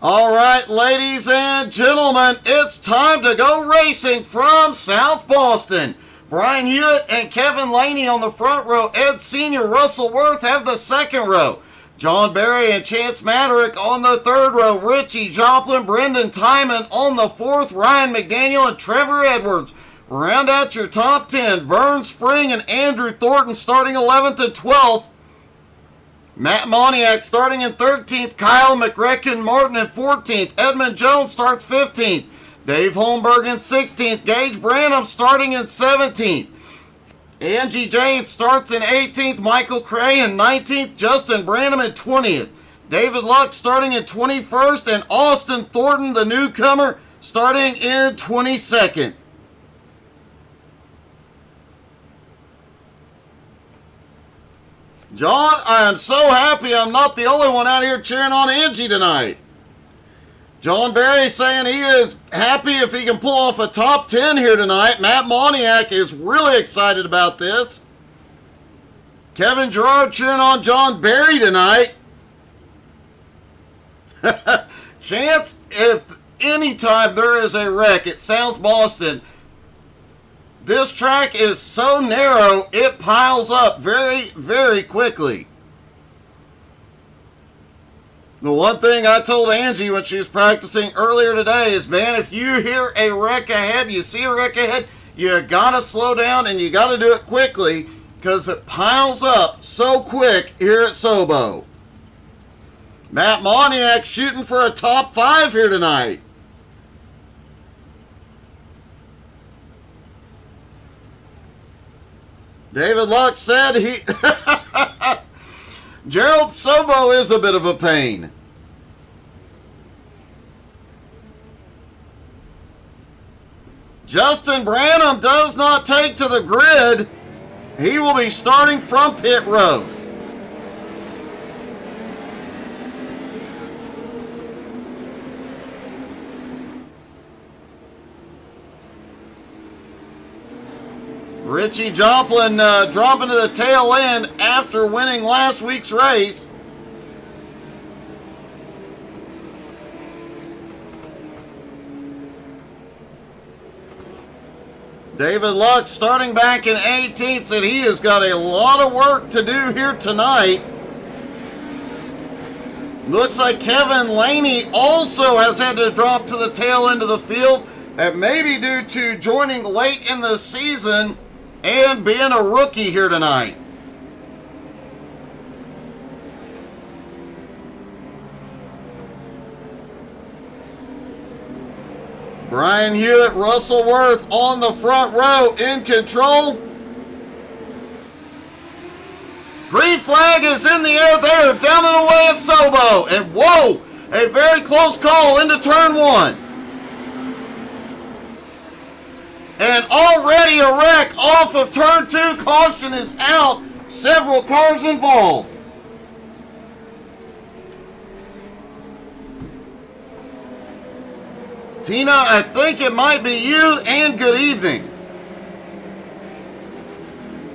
All right, ladies and gentlemen, it's time to go racing from South Boston. Brian Hewitt and Kevin Laney on the front row. Ed Sr., Russell Worth have the second row. John Berry and Chance Maderick on the third row. Richie Joplin, Brendan Timon on the fourth. Ryan McDaniel and Trevor Edwards. Round out your top 10. Vern Spring and Andrew Thornton starting 11th and 12th. Matt Moniak starting in 13th. Kyle McRecken Martin in 14th. Edmund Jones starts 15th. Dave Holmberg in 16th. Gage Branham starting in 17th. Angie Jane starts in 18th. Michael Cray in 19th. Justin Branham in 20th. David Luck starting in 21st. And Austin Thornton, the newcomer, starting in 22nd. John, I am so happy I'm not the only one out here cheering on Angie tonight. John Berry saying he is happy if he can pull off a top 10 here tonight. Matt Moniak is really excited about this. Kevin Gerard cheering on John Berry tonight. Chance, if anytime there is a wreck at South Boston, this track is so narrow, it piles up very, very quickly. The one thing I told Angie when she was practicing earlier today is, man, if you hear a wreck ahead, you see a wreck ahead, you got to slow down and you got to do it quickly because it piles up so quick here at SoBo. Matt Moniak shooting for a top 5 here tonight. David Luck said he... Gerald SoBo is a bit of a pain. Justin Branham does not take to the grid. He will be starting from pit road. Richie Joplin dropping to the tail end after winning last week's race. David Luck starting back in 18th said he has got a lot of work to do here tonight. Looks like Kevin Laney also has had to drop to the tail end of the field. That may be due to joining late in the season and being a rookie here tonight. Brian Hewitt, Russell Worth on the front row in control. Green flag is in the air there, down and away at SoBo. And whoa, a very close call into turn 1. And already a wreck off of turn 2. Caution is out. Several cars involved. Tina, I think it might be you, and good evening.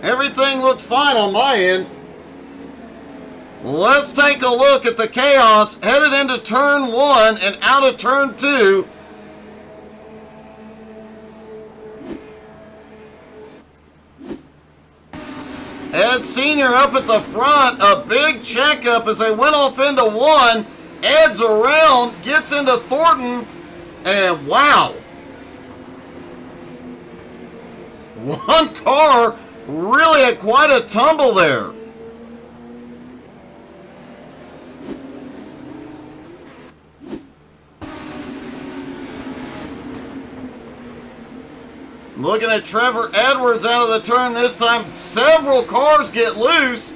Everything looks fine on my end. Let's take a look at the chaos headed into turn 1 and out of turn 2. Ed Sr. up at the front, a big checkup as they went off into 1. Ed's around, gets into Thornton, and wow. One car really had quite a tumble there. Looking at Trevor Edwards out of the turn this time. Several cars get loose.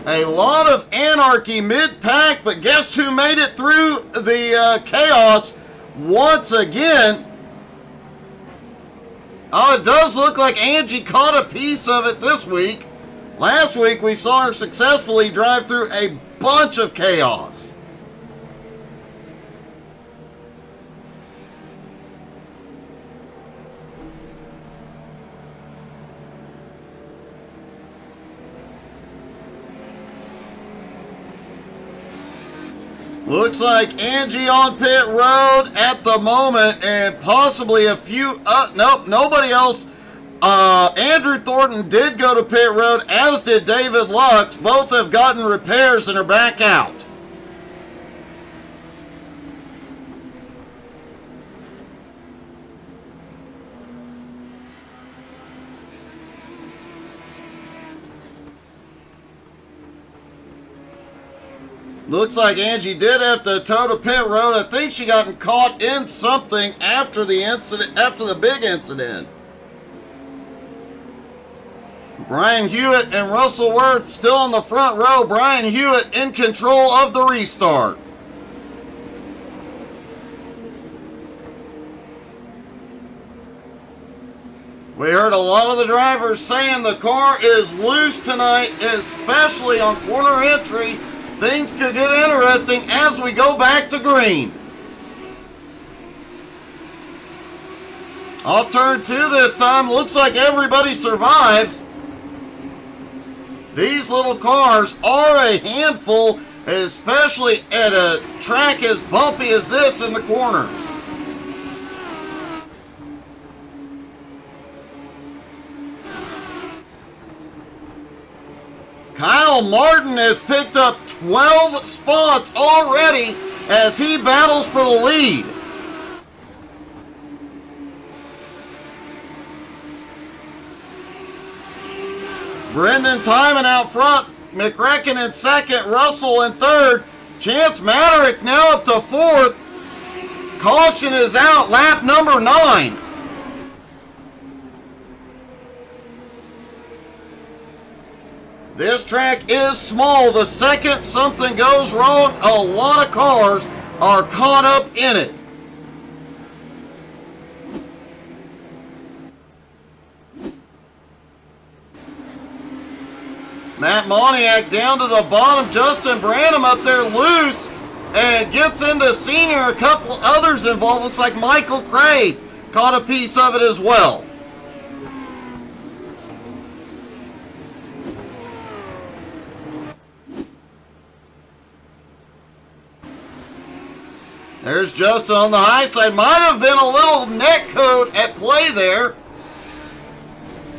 A lot of anarchy mid-pack, but guess who made it through the chaos once again? Oh, it does look like Angie caught a piece of it this week. Last week, we saw her successfully drive through a bunch of chaos. Looks like Angie on pit road at the moment, and possibly a few, nope, nobody else. Andrew Thornton did go to pit road, as did David Lux. Both have gotten repairs and are back out. Looks like Angie did have to tow to pit road. I think she got caught in something after the incident, after the big incident. Brian Hewitt and Russell Worth still in the front row. Brian Hewitt in control of the restart. We heard a lot of the drivers saying the car is loose tonight, especially on corner entry. Things could get interesting as we go back to green. Off turn 2 this time. Looks like everybody survives. These little cars are a handful, especially at a track as bumpy as this in the corners. Kyle Martin has picked up 12 spots already as he battles for the lead. Brendan Timon out front, McCracken in second, Russell in third, Chance Maderick now up to fourth. Caution is out, lap number 9. This track is small. The second something goes wrong, a lot of cars are caught up in it. Matt Moniak down to the bottom. Justin Branham up there loose and gets into senior. A couple others involved. Looks like Michael Cray caught a piece of it as well. There's Justin on the high side. Might have been a little neck coat at play there.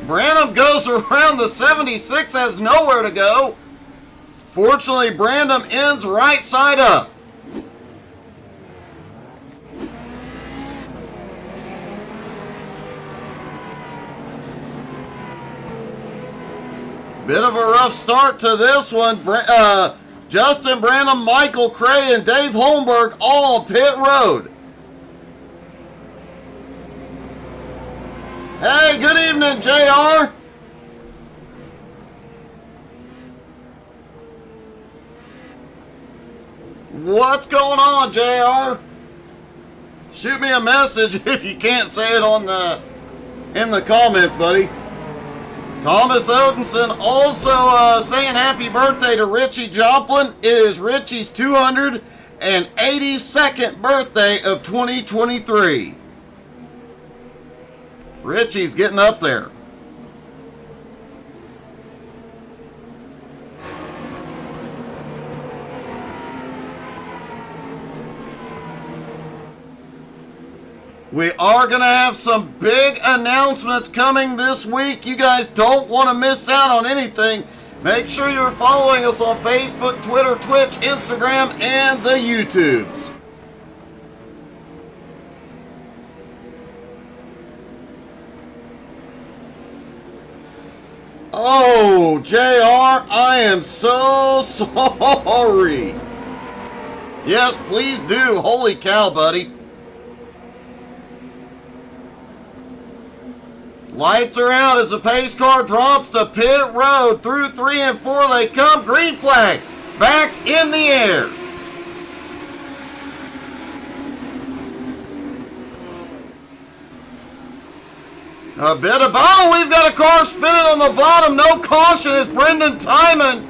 Branham goes around the 76, has nowhere to go. Fortunately, Branham ends right side up. Bit of a rough start to this one. Justin Branham, Michael Cray, and Dave Holmberg all on pit road. Hey, good evening, JR. What's going on, JR? Shoot me a message if you can't say it on in the comments, buddy. Thomas Odinson also saying happy birthday to Richie Joplin. It is Richie's 282nd birthday of 2023. Richie's getting up there. We are going to have some big announcements coming this week. You guys don't want to miss out on anything. Make sure you're following us on Facebook, Twitter, Twitch, Instagram, and the YouTubes. Oh, JR, I am so sorry. Yes, please do. Holy cow, buddy. Lights are out as the pace car drops to pit road. Through 3 and 4 they come. Green flag back in the air. A bit of, oh, we've got a car spinning on the bottom. No caution is Brendan Timon.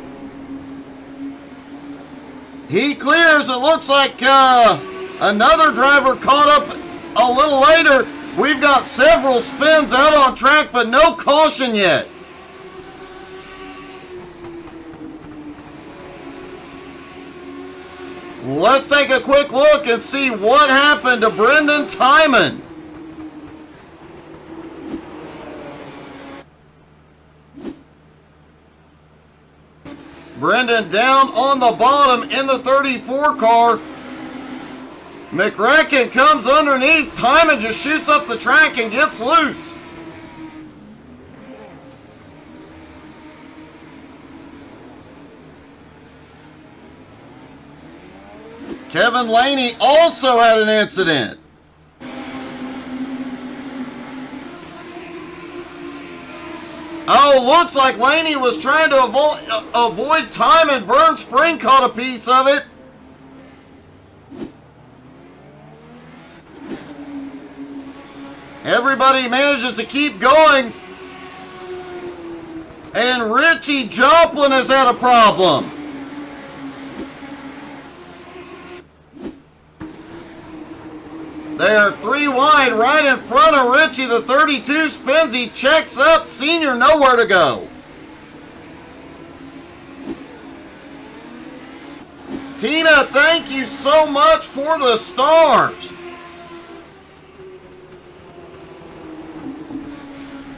He clears. It looks like another driver caught up a little later. We've got several spins out on track, but no caution yet. Let's take a quick look and see what happened to Brendan Timon. Brendan down on the bottom in the 34 car. McRacken comes underneath. Timon just shoots up the track and gets loose. Kevin Laney also had an incident. Oh, looks like Laney was trying to avoid Timon. Vern Spring caught a piece of it. Everybody manages to keep going. And Richie Joplin has had a problem. They are 3 wide right in front of Richie. The 32 spins. He checks up. Senior nowhere to go. Tina, thank you so much for the stars.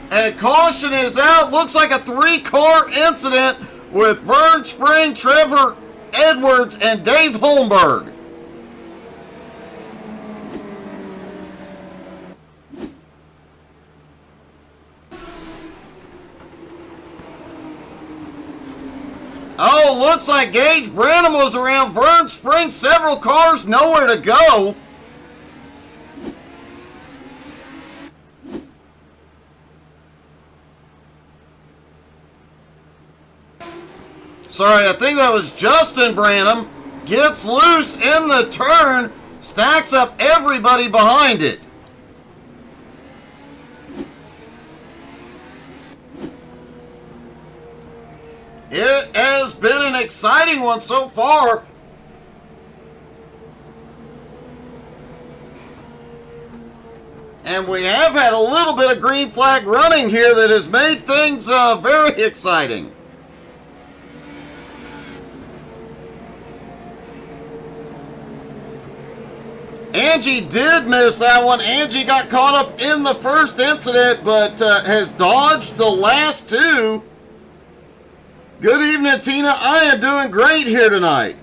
And caution is out. Looks like a 3-car incident with Vern Spring, Trevor Edwards, and Dave Holmberg. Oh, looks like Gage Branham was around Vern Spring. Several cars, nowhere to go. Sorry, I think that was Justin Branham. Gets loose in the turn. Stacks up everybody behind it. It has been an exciting one so far. And we have had a little bit of green flag running here that has made things very exciting. Angie did miss that one. Angie got caught up in the first incident, but has dodged the last 2. Good evening, Tina. I am doing great here tonight.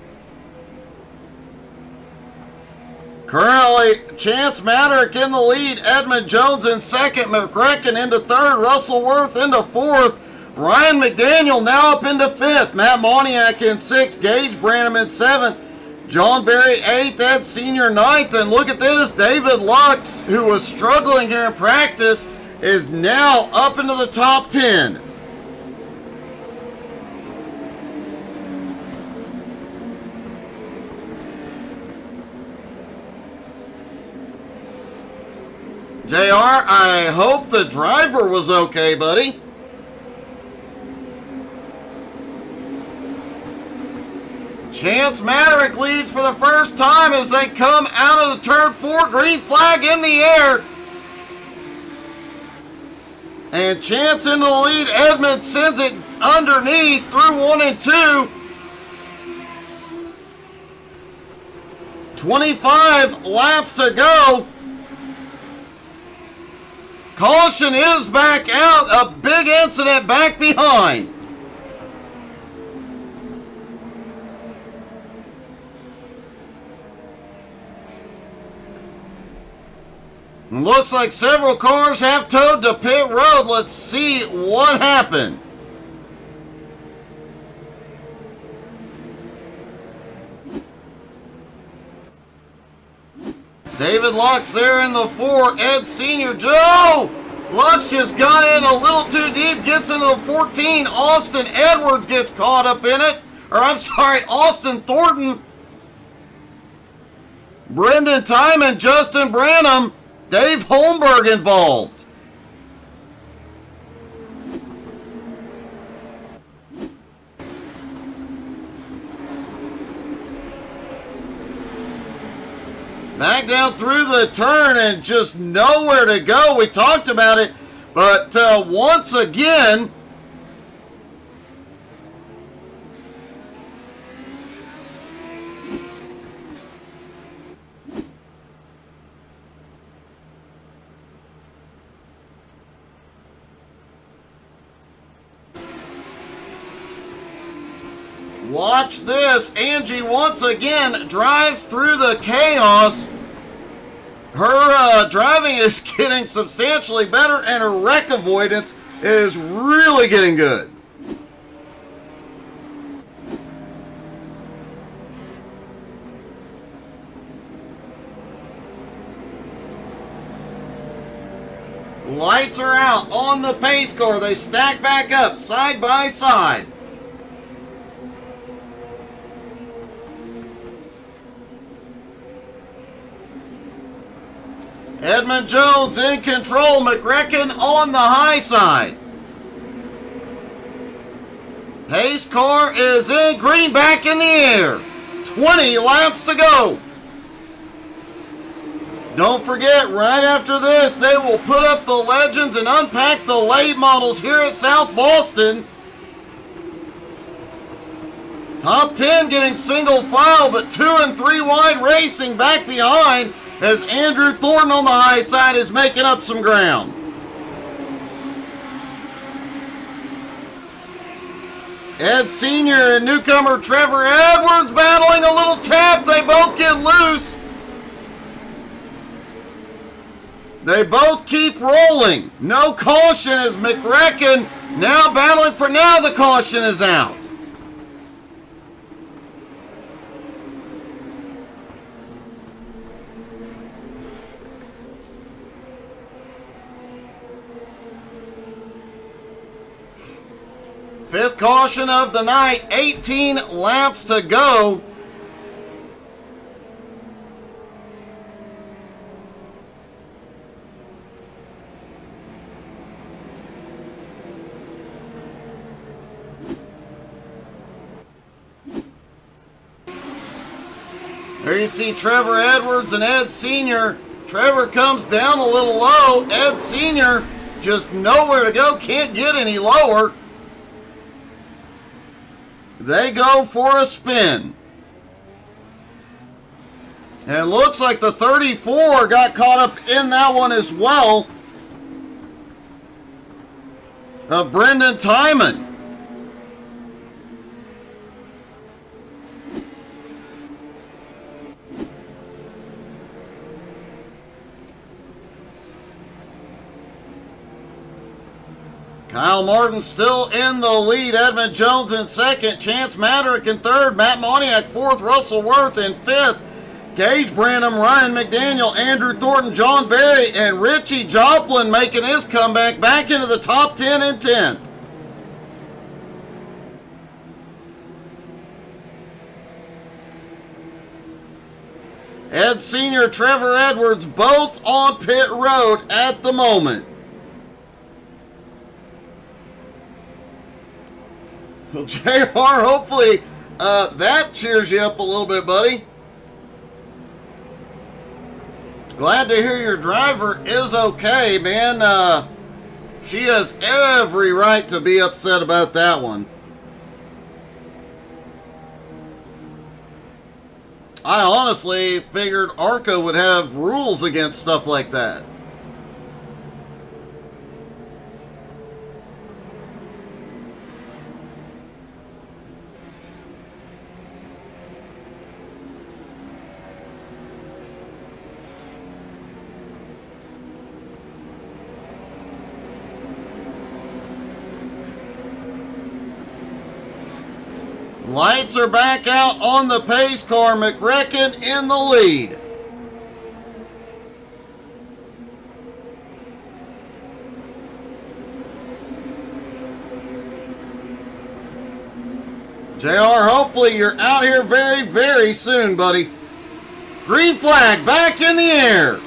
Currently, Chance Maddock in the lead. Edmund Jones in second. McCracken into third. Russell Worth into 4th. Ryan McDaniel now up into 5th. Matt Moniak in 6th. Gage Branham in 7th. John Berry 8th. Ed Senior 9th. And look at this. David Lux, who was struggling here in practice, is now up into the top 10. JR, I hope the driver was okay, buddy. Chance Maddock leads for the first time as they come out of the turn 4. Green flag in the air. And Chance in the lead. Edmund sends it underneath through 1 and 2. 25 laps to go. Caution is back out. A big incident back behind. Looks like several cars have towed to pit road. Let's see what happened. David Lux there in the 4. Ed Senior. Joe! Lux just got in a little too deep. Gets into the 14. Austin Edwards gets caught up in it. Or I'm sorry, Austin Thornton. Brendan Timon, Justin Branham, Dave Holmberg involved. Back down through the turn and just nowhere to go. We talked about it, but once again, watch this. Angie once again drives through the chaos. Her driving is getting substantially better, and her wreck avoidance is really getting good. Lights are out on the pace car. They stack back up side by side. Edmund Jones in control. McGrecken on the high side. Pace car is in. Green back in the air. 20 laps to go. Don't forget, right after this, they will put up the legends and unpack the late models here at South Boston. Top 10 getting single file, but 2 and 3 wide racing back behind as Andrew Thornton on the high side is making up some ground. Ed Sr. and newcomer Trevor Edwards battling a little tap. They both get loose. They both keep rolling. No caution as McGrecken now battling for now. The caution is out. Fifth caution of the night. 18 laps to go. There you see Trevor Edwards and Ed Sr. Trevor comes down a little low. Ed Sr. just nowhere to go. Can't get any lower. They go for a spin. And it looks like the 34 got caught up in that one as well. Of Brendan Timon. Kyle Martin still in the lead. Edmund Jones in second. Chance Madrick in third. Matt Moniak fourth. Russell Worth in fifth. Gage Branham, Ryan McDaniel, Andrew Thornton, John Berry, and Richie Joplin making his comeback back into the top 10 and 10th. Ed Sr., Trevor Edwards, both on pit road at the moment. Well, JR, hopefully that cheers you up a little bit, buddy. Glad to hear your driver is okay, man. She has every right to be upset about that one. I honestly figured ARCA would have rules against stuff like that. Lights are back out on the pace car. McGrecken in the lead. JR, hopefully you're out here very, very soon, buddy. Green flag back in the air.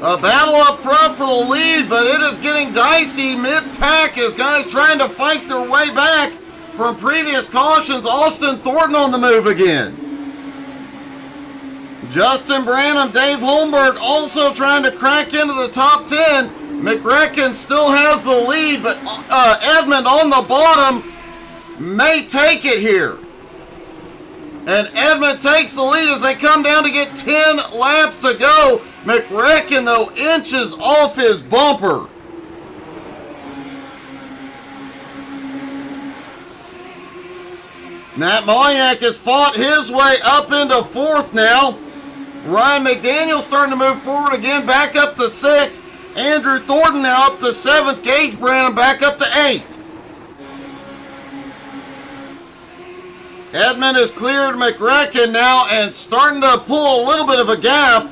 A battle up front for the lead, but it is getting dicey mid-pack as guys trying to fight their way back from previous cautions. Austin Thornton on the move again. Justin Branham, Dave Holmberg also trying to crack into the top 10. McGrecken still has the lead, but Edmund on the bottom may take it here. And Edmund takes the lead as they come down to get 10 laps to go. McGrecken, though, inches off his bumper. Matt Moniak has fought his way up into fourth now. Ryan McDaniel starting to move forward again, back up to sixth. Andrew Thornton now up to seventh. Gage Branham back up to eighth. Edmond has cleared McRecken now and starting to pull a little bit of a gap.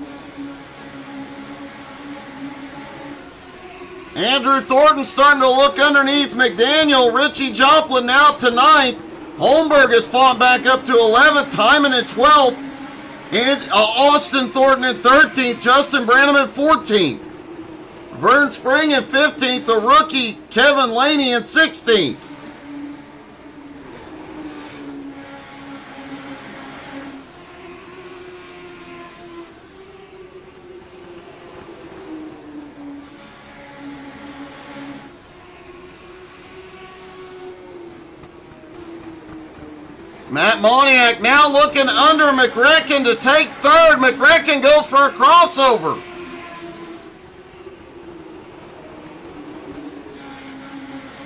Andrew Thornton starting to look underneath McDaniel. Richie Joplin now up to ninth. Holmberg has fought back up to 11th. Timon in 12th. And Austin Thornton in 13th. Justin Branham in 14th. Vern Spring in 15th. The rookie Kevin Laney in 16th. Matt Moniak now looking under McRecken to take third. McRecken goes for a crossover.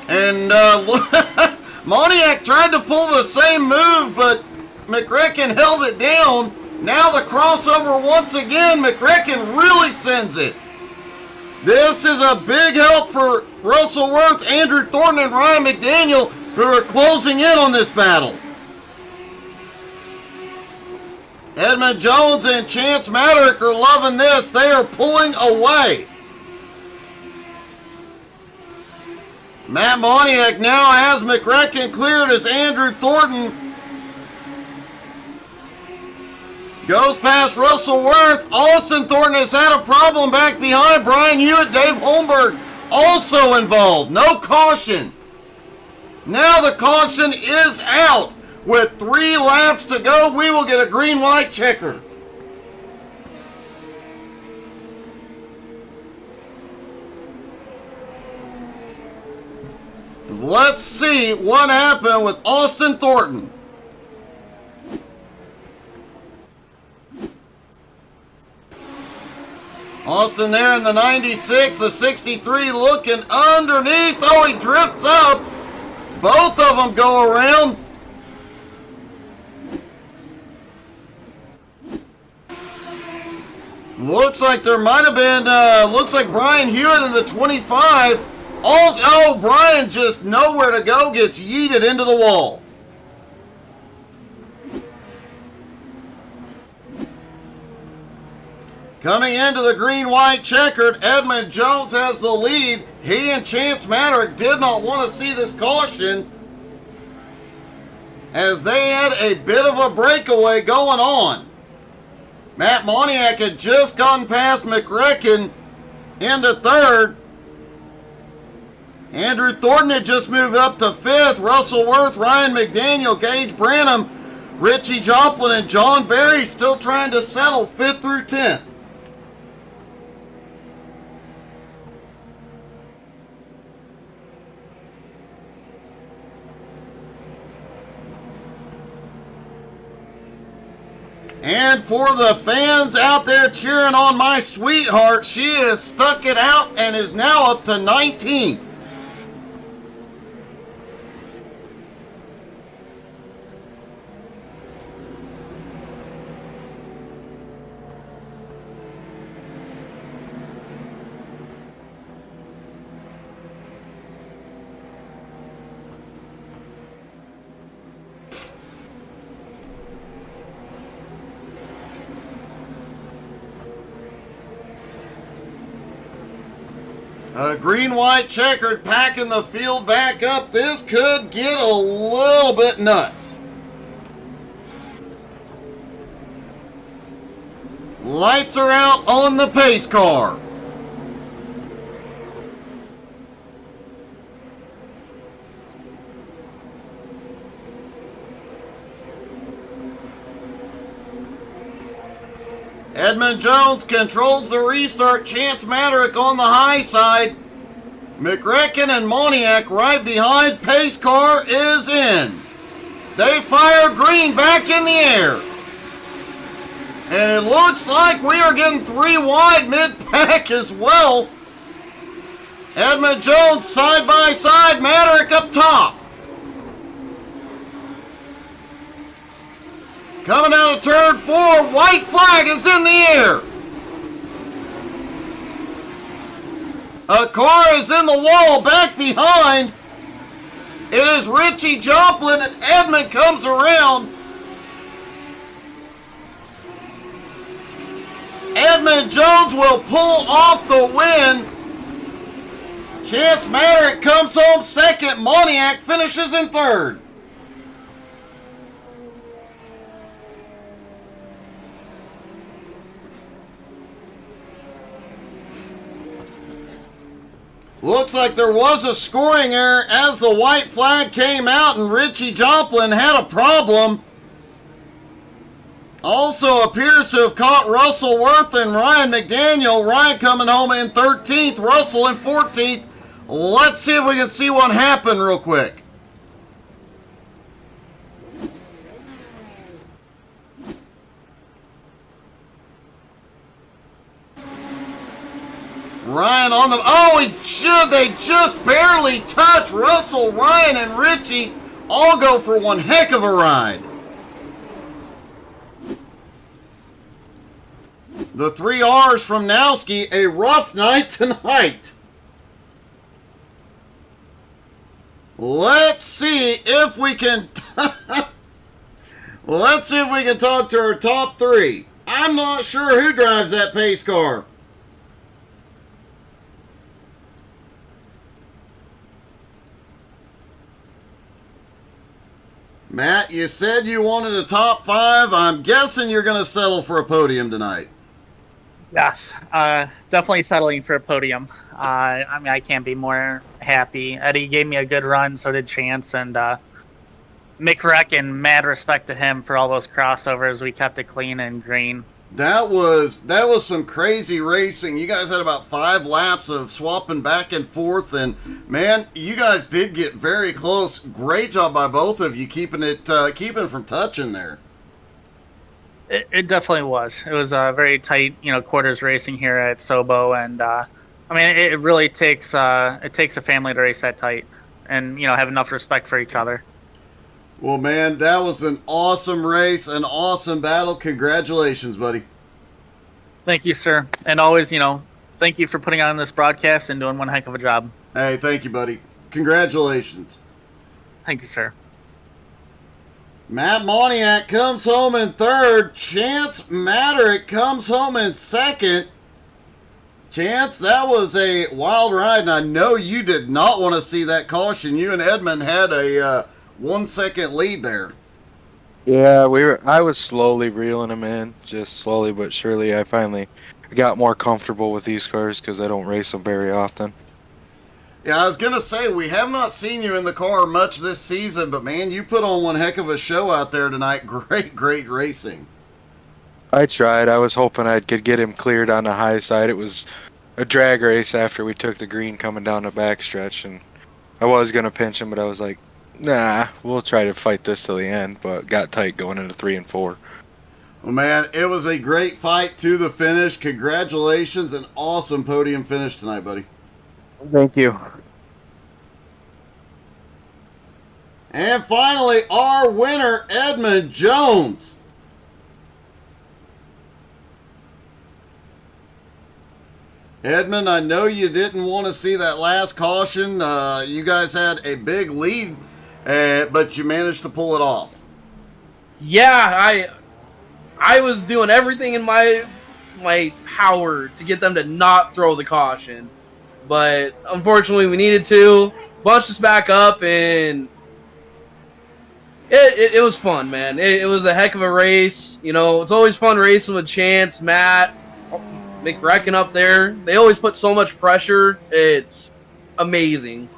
And Moniak tried to pull the same move, but McRecken held it down. Now the crossover once again. McRecken really sends it. This is a big help for Russell Worth, Andrew Thornton, and Ryan McDaniel, who are closing in on this battle. Edmund Jones and Chance Maddock are loving this. They are pulling away. Matt Moniak now has McRecken cleared as Andrew Thornton goes past Russell Worth. Austin Thornton has had a problem back behind. Brian Hewitt, Dave Holmberg also involved. No caution. Now the caution is out. With 3 laps to go, we will get a green-white checker. Let's see what happened with Austin Thornton. Austin there in the 96, the 63 looking underneath. Oh, he drifts up. Both of them go around. Looks like there might have been, looks like Brian Hewitt in the 25. Oh, Brian just nowhere to go, gets yeeted into the wall. Coming into the green-white checkered, Edmund Jones has the lead. He and Chance Maddock did not want to see this caution, as they had a bit of a breakaway going on. Matt Moniak had just gotten past McRecken into third. Andrew Thornton had just moved up to fifth. Russell Worth, Ryan McDaniel, Gage Branham, Richie Joplin, and John Berry still trying to settle 5th through 10th. And for the fans out there cheering on my sweetheart, she has stuck it out and is now up to 19th. Green-white checkered packing the field back up. This could get a little bit nuts. Lights are out on the pace car. Edmund Jones controls the restart. Chance Maddock on the high side. McRecken and Moniak right behind. Pace car is in. They fire green back in the air. And it looks like we are getting 3 wide mid-pack as well. Edmund Jones side by side. Maddock up top. Coming out of turn 4, white flag is in the air. A car is in the wall back behind. It is Richie Joplin, and Edmund comes around. Edmund Jones will pull off the win. Chance Maderick comes home second. Moniak finishes in third. Looks like there was a scoring error as the white flag came out and Richie Joplin had a problem. Also appears to have caught Russell Worth and Ryan McDaniel. Ryan coming home in 13th, Russell in 14th. Let's see if we can see what happened real quick. Ryan on the... Oh, they just barely touch. Russell, Ryan, and Richie all go for one heck of a ride. The 3 R's from Nowski, a rough night tonight. Let's see if we can... Let's see if we can talk to our top 3. I'm not sure who drives that pace car. Matt, you said you wanted a top 5. I'm guessing you're going to settle for a podium tonight. Yes, definitely settling for a podium. I mean, I can't be more happy. Eddie gave me a good run, so did Chance, and Mick Wreck, and mad respect to him for all those crossovers. We kept it clean and green. That was some crazy racing. You guys had about 5 laps of swapping back and forth, and man, you guys did get very close. Great job by both of you keeping from touching there. It definitely was. It was a very tight, quarters racing here at SoBo, and I mean, it really takes a family to race that tight, and have enough respect for each other. Well, man, that was an awesome race, an awesome battle. Congratulations, buddy. Thank you, sir. And always, thank you for putting on this broadcast and doing one heck of a job. Hey, thank you, buddy. Congratulations. Thank you, sir. Matt Moniak comes home in third. Chance Maderick comes home in second. Chance, that was a wild ride, and I know you did not want to see that caution. You and Edmund had a 1 second lead there. Yeah, I was slowly reeling them in, just slowly but surely. I finally got more comfortable with these cars because I don't race them very often. Yeah, I was going to say, we have not seen you in the car much this season, but man, you put on one heck of a show out there tonight. Great racing. I tried. I was hoping I could get him cleared on the high side. It was a drag race after we took the green coming down the backstretch, and I was going to pinch him, but I was like, nah, we'll try to fight this till the end, but got tight going into 3 and 4. Well, man, it was a great fight to the finish. Congratulations. An awesome podium finish tonight, buddy. Thank you. And finally, our winner, Edmund Jones. Edmund, I know you didn't want to see that last caution. You guys had a big lead, but you managed to pull it off. Yeah, I was doing everything in my power to get them to not throw the caution. But unfortunately, we needed to. Bunched us back up, and it was fun, man. It was a heck of a race. It's always fun racing with Chance, Matt, McRecken up there. They always put so much pressure. It's amazing.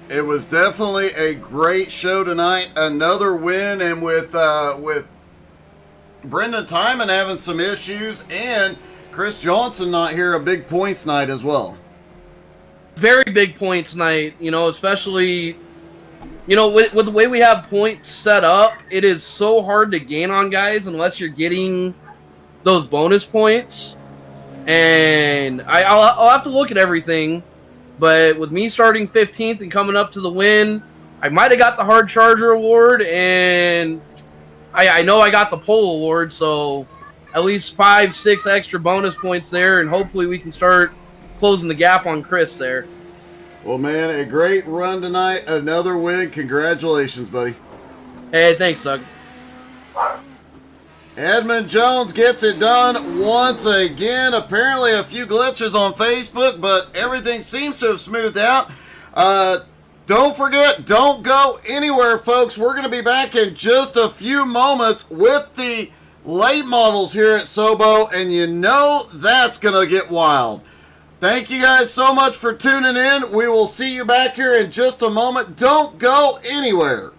It was definitely a great show tonight. Another win, and with Brendan Timon having some issues and Chris Johnson not here, a big points night as well. Very big points night, especially, with the way we have points set up, it is so hard to gain on guys unless you're getting those bonus points. And I'll have to look at everything, but with me starting 15th and coming up to the win, I might have got the Hard Charger award, and I know I got the pole award, so at least 5-6 extra bonus points there, and hopefully we can start closing the gap on Chris there. Well, man, a great run tonight. Another win. Congratulations, buddy. Hey, thanks, Doug. Edmund Jones gets it done once again. Apparently a few glitches on Facebook, but everything seems to have smoothed out. Don't forget, don't go anywhere, folks. We're going to be back in just a few moments with the late models here at SoBo, and you know that's going to get wild. Thank you guys so much for tuning in. We will see you back here in just a moment. Don't go anywhere.